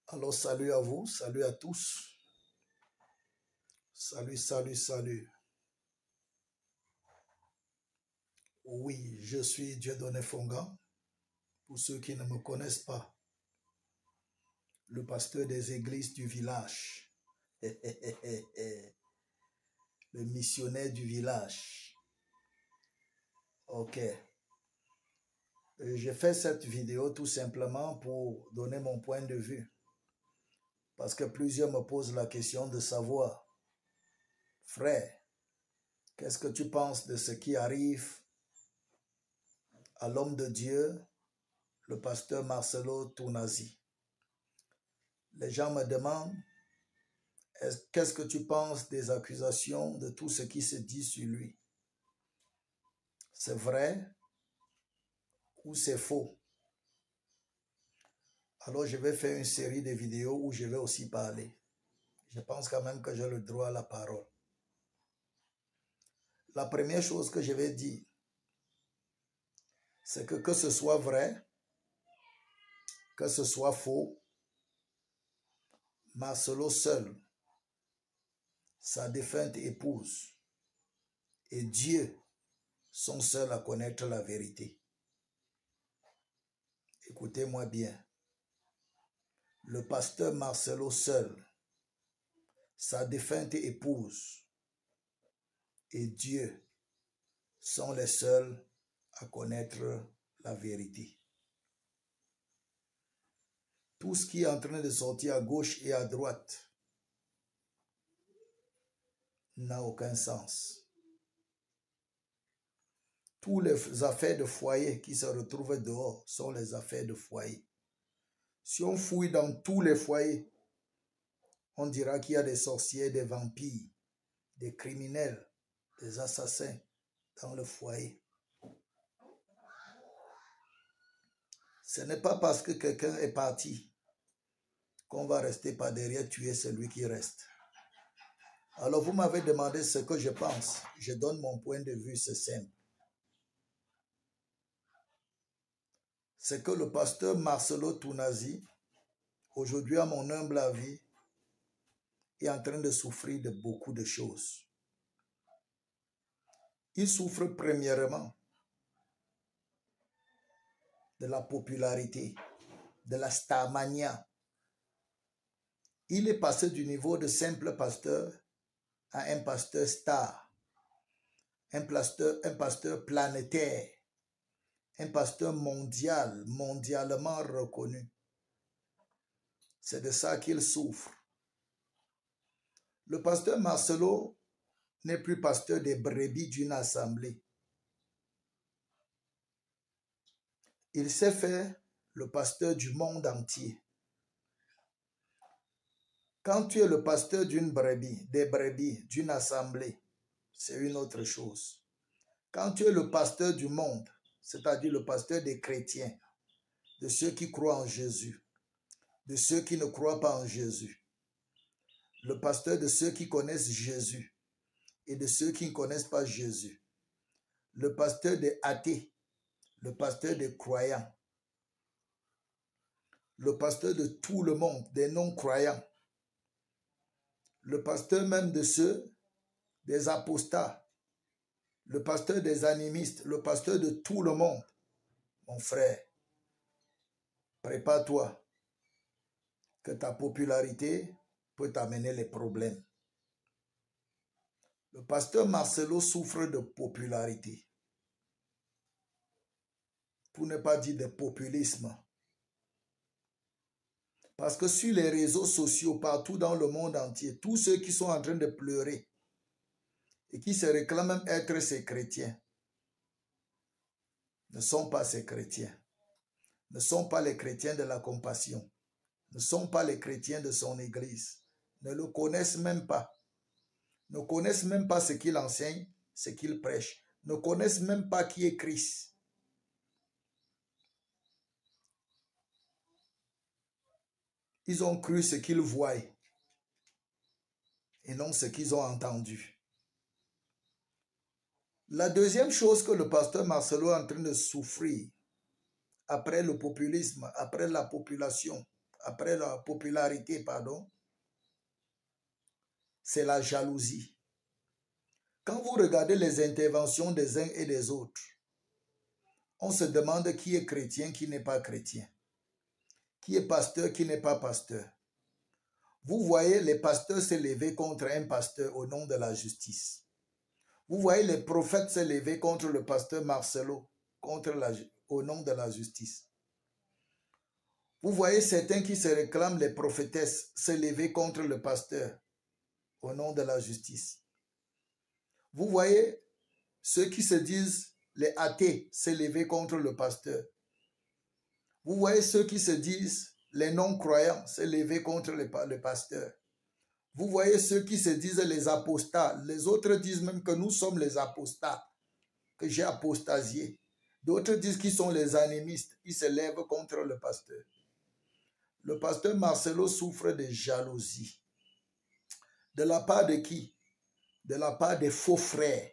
Alors, salut à vous, salut à tous. Salut. Oui, je suis Dieudonné Fongan. Pour ceux qui ne me connaissent pas, le pasteur des églises du village. Le missionnaire du village. Ok. J'ai fait cette vidéo tout simplement pour donner mon point de vue. Parce que plusieurs me posent la question de savoir, frère, qu'est-ce que tu penses de ce qui arrive à l'homme de Dieu, le pasteur Marcelo Tounasi? Les gens me demandent, qu'est-ce que tu penses des accusations, de tout ce qui se dit sur lui? C'est vrai ou c'est faux? Alors je vais faire une série de vidéos où je vais aussi parler. Je pense quand même que j'ai le droit à la parole. La première chose que je vais dire, c'est que ce soit vrai, que ce soit faux, Marcelo seul, sa défunte épouse et Dieu sont seuls à connaître la vérité. Écoutez-moi bien. Le pasteur Marcelo seul, sa défunte épouse et Dieu sont les seuls à connaître la vérité. Tout ce qui est en train de sortir à gauche et à droite n'a aucun sens. Toutes les affaires de foyer qui se retrouvent dehors sont les affaires de foyer. Si on fouille dans tous les foyers, on dira qu'il y a des sorciers, des vampires, des criminels, des assassins dans le foyer. Ce n'est pas parce que quelqu'un est parti qu'on va rester par derrière tuer celui qui reste. Alors vous m'avez demandé ce que je pense. Je donne mon point de vue, c'est simple. C'est que le pasteur Marcelo Tounasi, aujourd'hui à mon humble avis, est en train de souffrir de beaucoup de choses. Il souffre premièrement de la popularité, de la starmania. Il est passé du niveau de simple pasteur à un pasteur star, un pasteur planétaire, un pasteur mondial, mondialement reconnu. C'est de ça qu'il souffre. Le pasteur Marcelo n'est plus pasteur des brebis d'une assemblée. Il s'est fait le pasteur du monde entier. Quand tu es le pasteur d'une brebis, des brebis, d'une assemblée, c'est une autre chose. Quand tu es le pasteur du monde, c'est-à-dire le pasteur des chrétiens, de ceux qui croient en Jésus, de ceux qui ne croient pas en Jésus, le pasteur de ceux qui connaissent Jésus et de ceux qui ne connaissent pas Jésus, le pasteur des athées, le pasteur des croyants, le pasteur de tout le monde, des non-croyants, le pasteur même de ceux, des apostats, le pasteur des animistes, le pasteur de tout le monde. Mon frère, prépare-toi que ta popularité peut t'amener les problèmes. Le pasteur Marcelo souffre de popularité, pour ne pas dire de populisme. Parce que sur les réseaux sociaux, partout dans le monde entier, tous ceux qui sont en train de pleurer et qui se réclament même être ces chrétiens ne sont pas ces chrétiens, ne sont pas les chrétiens de la compassion, ne sont pas les chrétiens de son église, ne le connaissent même pas, ne connaissent même pas ce qu'il enseigne, ce qu'il prêche, ne connaissent même pas qui est Christ. Ils ont cru ce qu'ils voient et non ce qu'ils ont entendu. La deuxième chose que le pasteur Marcelo est en train de souffrir, après le populisme, après la population, après la popularité, pardon, c'est la jalousie. Quand vous regardez les interventions des uns et des autres, on se demande qui est chrétien, qui n'est pas chrétien. Qui est pasteur, qui n'est pas pasteur. Vous voyez les pasteurs se lever contre un pasteur au nom de la justice. Vous voyez les prophètes se lever contre le pasteur Marcelo au nom de la justice. Vous voyez certains qui se réclament les prophétesses se lever contre le pasteur au nom de la justice. Vous voyez ceux qui se disent les athées se lever contre le pasteur. Vous voyez ceux qui se disent les non-croyants se lever contre le pasteur. Vous voyez ceux qui se disent les apostats. Les autres disent même que nous sommes les apostats, que j'ai apostasié. D'autres disent qu'ils sont les animistes. Ils se lèvent contre le pasteur. Le pasteur Marcelo souffre de jalousie. De la part de qui? De la part des faux frères,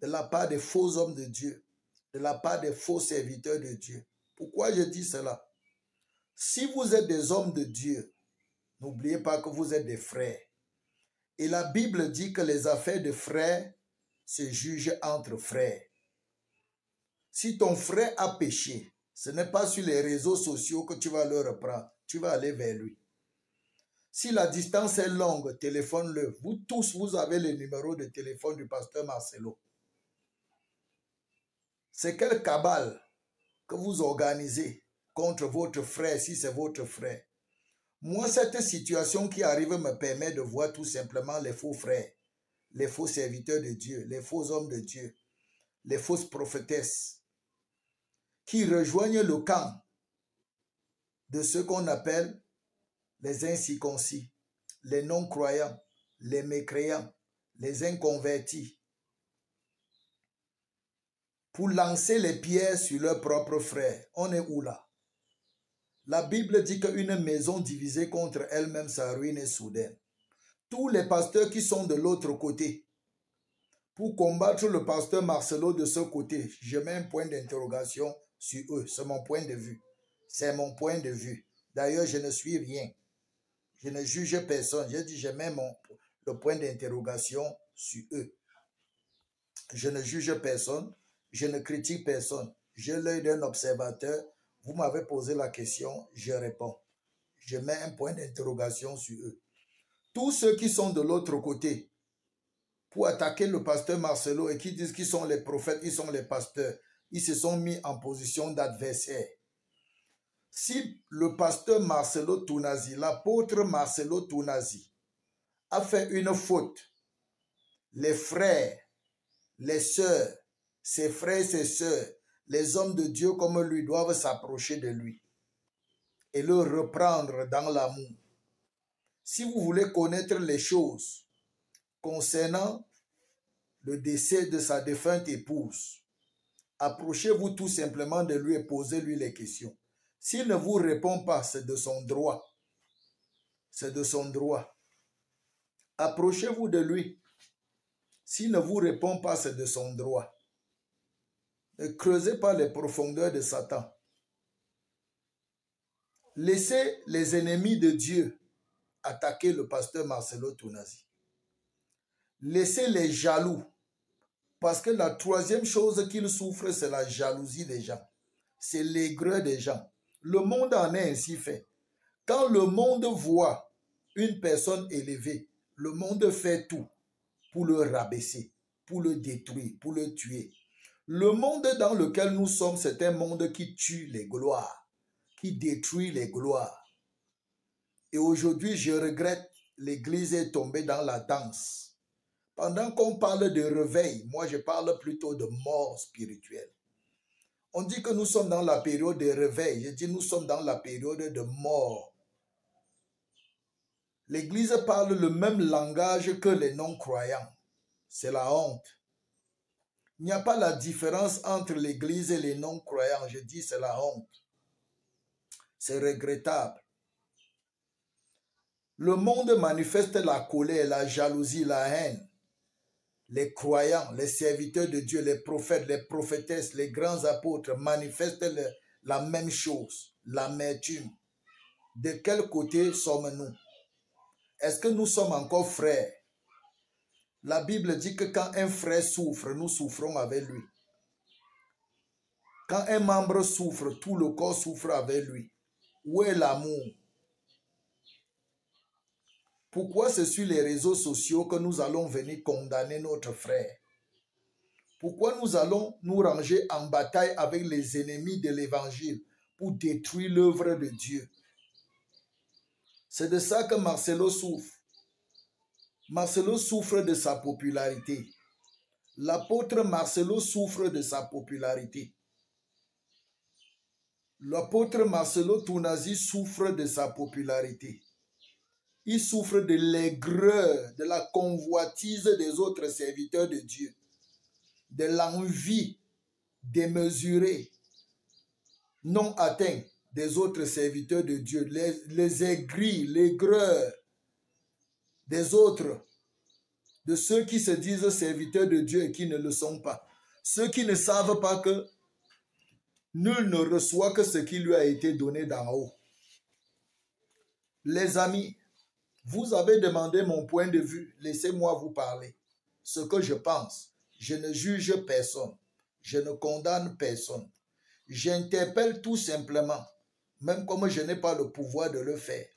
de la part des faux hommes de Dieu, de la part des faux serviteurs de Dieu. Pourquoi je dis cela? Si vous êtes des hommes de Dieu, n'oubliez pas que vous êtes des frères. Et la Bible dit que les affaires de frères se jugent entre frères. Si ton frère a péché, ce n'est pas sur les réseaux sociaux que tu vas le reprendre. Tu vas aller vers lui. Si la distance est longue, téléphone-le. Vous tous, vous avez le numéro de téléphone du pasteur Marcelo. C'est quelle cabale que vous organisez contre votre frère, si c'est votre frère? Moi, cette situation qui arrive me permet de voir tout simplement les faux frères, les faux serviteurs de Dieu, les faux hommes de Dieu, les fausses prophétesses qui rejoignent le camp de ceux qu'on appelle les incirconcis, les non-croyants, les mécréants, les inconvertis, pour lancer les pierres sur leurs propres frères. On est où là? La Bible dit qu'une maison divisée contre elle-même, sa ruine est soudaine. Tous les pasteurs qui sont de l'autre côté, pour combattre le pasteur Marcelo de ce côté, je mets un point d'interrogation sur eux. C'est mon point de vue. C'est mon point de vue. D'ailleurs, je ne suis rien. Je ne juge personne. Je dis, je mets le point d'interrogation sur eux. Je ne juge personne. Je ne critique personne. J'ai l'œil d'un observateur. Vous m'avez posé la question, je réponds. Je mets un point d'interrogation sur eux. Tous ceux qui sont de l'autre côté pour attaquer le pasteur Marcelo et qui disent qu'ils sont les prophètes, ils sont les pasteurs, ils se sont mis en position d'adversaire. Si le pasteur Marcelo Tounazi, l'apôtre Marcelo Tounazi, a fait une faute, les frères, les sœurs, ses frères, ses sœurs, les hommes de Dieu comme lui doivent s'approcher de lui et le reprendre dans l'amour. Si vous voulez connaître les choses concernant le décès de sa défunte épouse, approchez-vous tout simplement de lui et posez-lui les questions. S'il ne vous répond pas, c'est de son droit. C'est de son droit. Approchez-vous de lui. S'il ne vous répond pas, c'est de son droit. Ne creusez pas les profondeurs de Satan. Laissez les ennemis de Dieu attaquer le pasteur Marcelo Tounazi. Laissez les jaloux. Parce que la troisième chose qu'il souffre, c'est la jalousie des gens. C'est l'aigreur des gens. Le monde en est ainsi fait. Quand le monde voit une personne élevée, le monde fait tout pour le rabaisser, pour le détruire, pour le tuer. Le monde dans lequel nous sommes, c'est un monde qui tue les gloires, qui détruit les gloires. Et aujourd'hui, je regrette, l'Église est tombée dans la danse. Pendant qu'on parle de réveil, moi je parle plutôt de mort spirituelle. On dit que nous sommes dans la période de réveil. Je dis nous sommes dans la période de mort. L'Église parle le même langage que les non-croyants. C'est la honte. Il n'y a pas la différence entre l'Église et les non-croyants. Je dis c'est la honte. C'est regrettable. Le monde manifeste la colère, la jalousie, la haine. Les croyants, les serviteurs de Dieu, les prophètes, les prophétesses, les grands apôtres manifestent la même chose, l'amertume. De quel côté sommes-nous? Est-ce que nous sommes encore frères? La Bible dit que quand un frère souffre, nous souffrons avec lui. Quand un membre souffre, tout le corps souffre avec lui. Où est l'amour? Pourquoi c'est sur les réseaux sociaux que nous allons venir condamner notre frère? Pourquoi nous allons nous ranger en bataille avec les ennemis de l'évangile pour détruire l'œuvre de Dieu? C'est de ça que Marcelo souffre. Marcelo souffre de sa popularité. L'apôtre Marcelo souffre de sa popularité. L'apôtre Marcelo Tounasi souffre de sa popularité. Il souffre de l'aigreur, de la convoitise des autres serviteurs de Dieu, de l'envie démesurée, non atteinte des autres serviteurs de Dieu, les aigris, l'aigreur des autres, de ceux qui se disent serviteurs de Dieu et qui ne le sont pas. Ceux qui ne savent pas que nul ne reçoit que ce qui lui a été donné d'en haut. Les amis, vous avez demandé mon point de vue. Laissez-moi vous parler. Ce que je pense. Je ne juge personne. Je ne condamne personne. J'interpelle tout simplement, même comme je n'ai pas le pouvoir de le faire,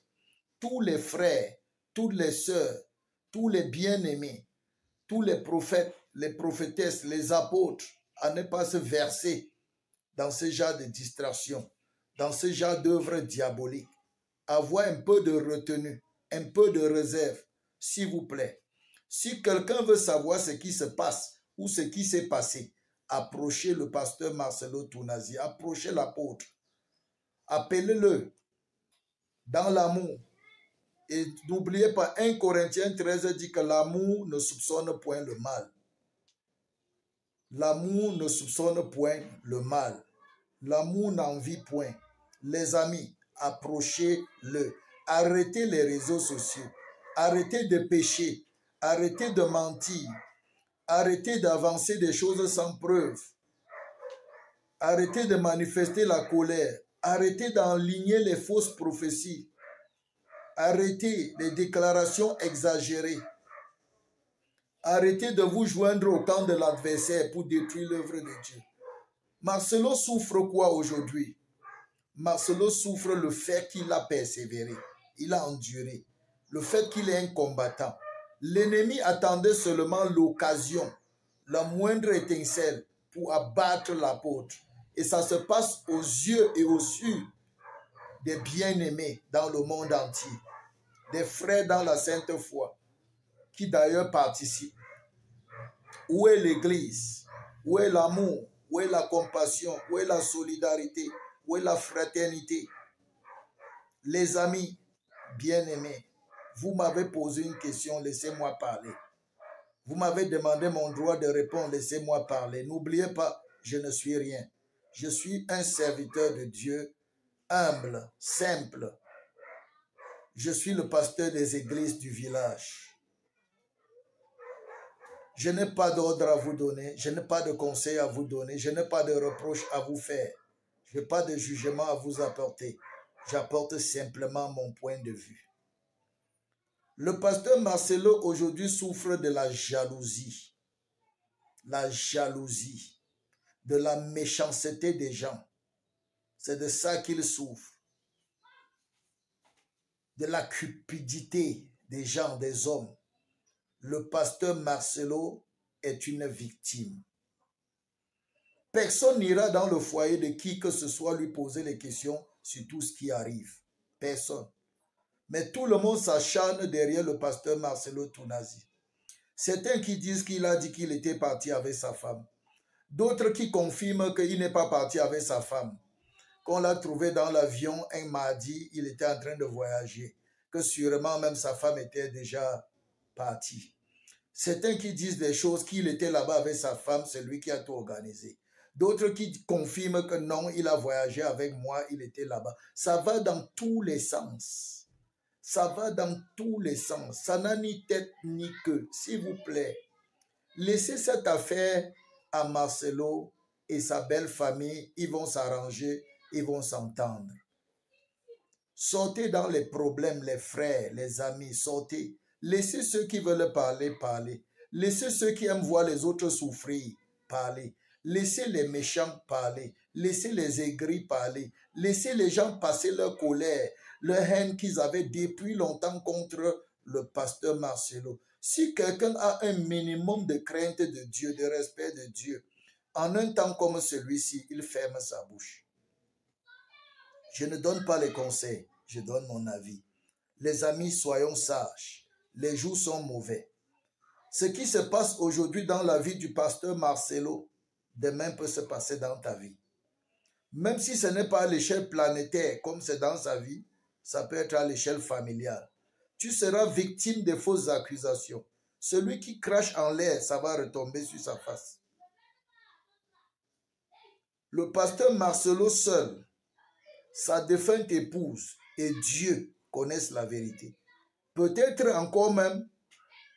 tous les frères, toutes les sœurs, tous les bien-aimés, tous les prophètes, les prophétesses, les apôtres, à ne pas se verser dans ce genre de distraction, dans ce genre d'œuvre diabolique. Avoir un peu de retenue, un peu de réserve, s'il vous plaît. Si quelqu'un veut savoir ce qui se passe ou ce qui s'est passé, approchez le pasteur Marcelo Tounasi, approchez l'apôtre, appelez-le dans l'amour. Et n'oubliez pas, 1 Corinthiens 13 dit que l'amour ne soupçonne point le mal. L'amour ne soupçonne point le mal. L'amour n'envie point. Les amis, approchez-le. Arrêtez les réseaux sociaux. Arrêtez de pécher. Arrêtez de mentir. Arrêtez d'avancer des choses sans preuve. Arrêtez de manifester la colère. Arrêtez d'enligner les fausses prophéties. Arrêtez les déclarations exagérées. Arrêtez de vous joindre au camp de l'adversaire pour détruire l'œuvre de Dieu. Marcelo souffre quoi aujourd'hui? Marcelo souffre le fait qu'il a persévéré, il a enduré, le fait qu'il est un combattant. L'ennemi attendait seulement l'occasion, la moindre étincelle pour abattre l'apôtre. Et ça se passe aux yeux et aux yeux des bien-aimés dans le monde entier, des frères dans la sainte foi, qui d'ailleurs participent. Où est l'Église? Où est l'amour? Où est la compassion? Où est la solidarité? Où est la fraternité? Les amis bien-aimés, vous m'avez posé une question, laissez-moi parler. Vous m'avez demandé mon droit de répondre, laissez-moi parler. N'oubliez pas, je ne suis rien. Je suis un serviteur de Dieu, humble, simple. Je suis le pasteur des églises du village. Je n'ai pas d'ordre à vous donner, je n'ai pas de conseil à vous donner, je n'ai pas de reproche à vous faire. Je n'ai pas de jugement à vous apporter. J'apporte simplement mon point de vue. Le pasteur Marcelo aujourd'hui souffre de la jalousie. La jalousie, de la méchanceté des gens. C'est de ça qu'il souffre. De la cupidité des gens, des hommes. Le pasteur Marcelo est une victime. Personne n'ira dans le foyer de qui que ce soit lui poser les questions sur tout ce qui arrive. Personne. Mais tout le monde s'acharne derrière le pasteur Marcelo Tounasi. Certains qui disent qu'il a dit qu'il était parti avec sa femme. D'autres qui confirment qu'il n'est pas parti avec sa femme. Qu'on l'a trouvé dans l'avion un mardi, il était en train de voyager. Que sûrement même sa femme était déjà partie. Certains qui disent des choses qu'il était là-bas avec sa femme, c'est lui qui a tout organisé. D'autres qui confirment que non, il a voyagé avec moi, il était là-bas. Ça va dans tous les sens. Ça va dans tous les sens. Ça n'a ni tête ni queue. S'il vous plaît, laissez cette affaire à Marcelo et sa belle famille. Ils vont s'arranger, ils vont s'entendre. Sortez dans les problèmes, les frères, les amis, sortez. Laissez ceux qui veulent parler, parler. Laissez ceux qui aiment voir les autres souffrir, parler. Laissez les méchants parler. Laissez les aigris parler. Laissez les gens passer leur colère, leur haine qu'ils avaient depuis longtemps contre le pasteur Marcelo. Si quelqu'un a un minimum de crainte de Dieu, de respect de Dieu, en un temps comme celui-ci, il ferme sa bouche. Je ne donne pas les conseils, je donne mon avis. Les amis, soyons sages. Les jours sont mauvais. Ce qui se passe aujourd'hui dans la vie du pasteur Marcelo, demain peut se passer dans ta vie. Même si ce n'est pas à l'échelle planétaire comme c'est dans sa vie, ça peut être à l'échelle familiale. Tu seras victime de fausses accusations. Celui qui crache en l'air, ça va retomber sur sa face. Le pasteur Marcelo seul, sa défunte épouse et Dieu connaissent la vérité. Peut-être encore même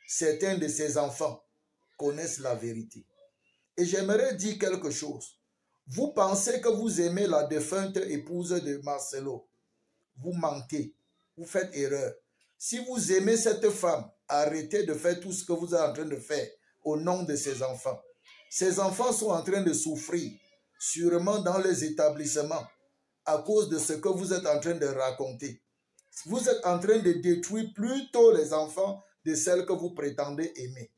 certains de ses enfants connaissent la vérité. Et j'aimerais dire quelque chose. Vous pensez que vous aimez la défunte épouse de Marcelo. Vous mentez. Vous faites erreur. Si vous aimez cette femme, arrêtez de faire tout ce que vous êtes en train de faire au nom de ses enfants. Ces enfants sont en train de souffrir, sûrement dans les établissements, à cause de ce que vous êtes en train de raconter. Vous êtes en train de détruire plutôt les enfants de celles que vous prétendez aimer.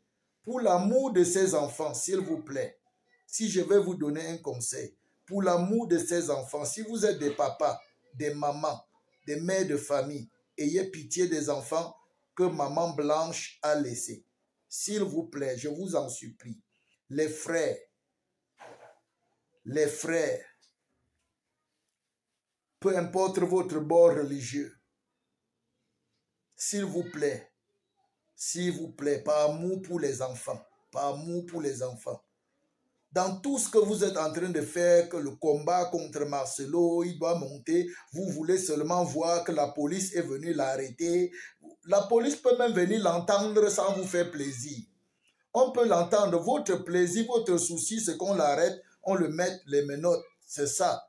Pour l'amour de ces enfants, s'il vous plaît, si je vais vous donner un conseil, pour l'amour de ces enfants, si vous êtes des papas, des mamans, des mères de famille, ayez pitié des enfants que maman Blanche a laissés. S'il vous plaît, je vous en supplie. Les frères, peu importe votre bord religieux, s'il vous plaît, par amour pour les enfants, par amour pour les enfants. Dans tout ce que vous êtes en train de faire, que le combat contre Marcelo, il doit monter, vous voulez seulement voir que la police est venue l'arrêter. La police peut même venir l'entendre sans vous faire plaisir. On peut l'entendre, votre plaisir, votre souci, c'est qu'on l'arrête, on le mette les menottes, c'est ça.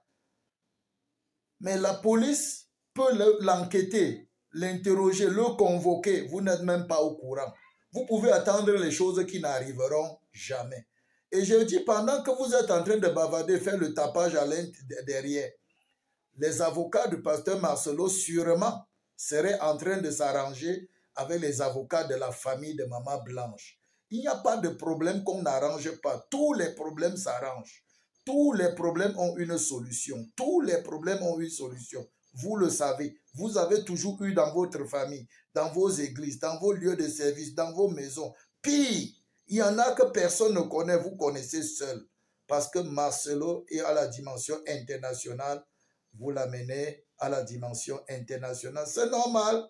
Mais la police peut l'enquêter, l'interroger, le convoquer, vous n'êtes même pas au courant. Vous pouvez attendre les choses qui n'arriveront jamais. Et je dis, pendant que vous êtes en train de bavarder, faire le tapage à derrière, les avocats du pasteur Marcelo sûrement seraient en train de s'arranger avec les avocats de la famille de Maman Blanche. Il n'y a pas de problème qu'on n'arrange pas. Tous les problèmes s'arrangent. Tous les problèmes ont une solution. Tous les problèmes ont une solution. Vous le savez. Vous avez toujours eu dans votre famille, dans vos églises, dans vos lieux de service, dans vos maisons. Pire, il y en a que personne ne connaît, vous connaissez seul. Parce que Marcelo est à la dimension internationale. Vous l'amenez à la dimension internationale. C'est normal.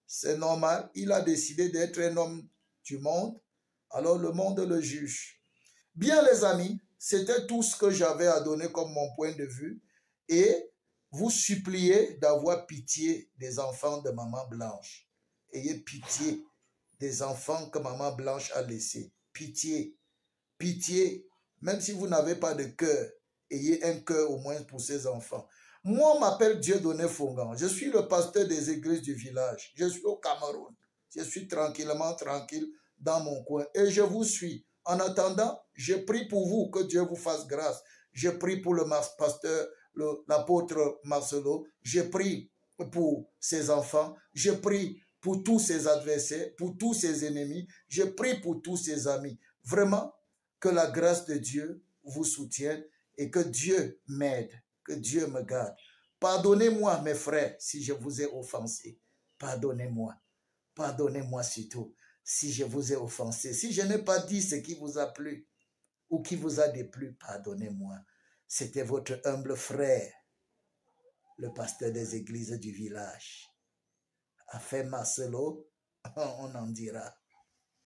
C'est normal. Il a décidé d'être un homme du monde. Alors le monde le juge. Bien les amis, c'était tout ce que j'avais à donner comme mon point de vue. Et vous suppliez d'avoir pitié des enfants de Maman Blanche. Ayez pitié des enfants que Maman Blanche a laissés. Pitié, pitié. Même si vous n'avez pas de cœur, ayez un cœur au moins pour ces enfants. Moi, on m'appelle Dieudonné Fongan. Je suis le pasteur des églises du village. Je suis au Cameroun. Je suis tranquillement tranquille dans mon coin. Et je vous suis. En attendant, je prie pour vous, que Dieu vous fasse grâce. Je prie pour le pasteur, l'apôtre Marcelo. Je prie pour ses enfants. Je prie pour tous ses adversaires, pour tous ses ennemis. Je prie pour tous ses amis. Vraiment, que la grâce de Dieu vous soutienne et que Dieu m'aide, que Dieu me garde. Pardonnez-moi, mes frères, si je vous ai offensé. Pardonnez-moi. Pardonnez-moi surtout si je vous ai offensé. Si je n'ai pas dit ce qui vous a plu ou qui vous a déplu, pardonnez-moi. C'était votre humble frère, le pasteur des églises du village. Affaire Marcelo, on en dira.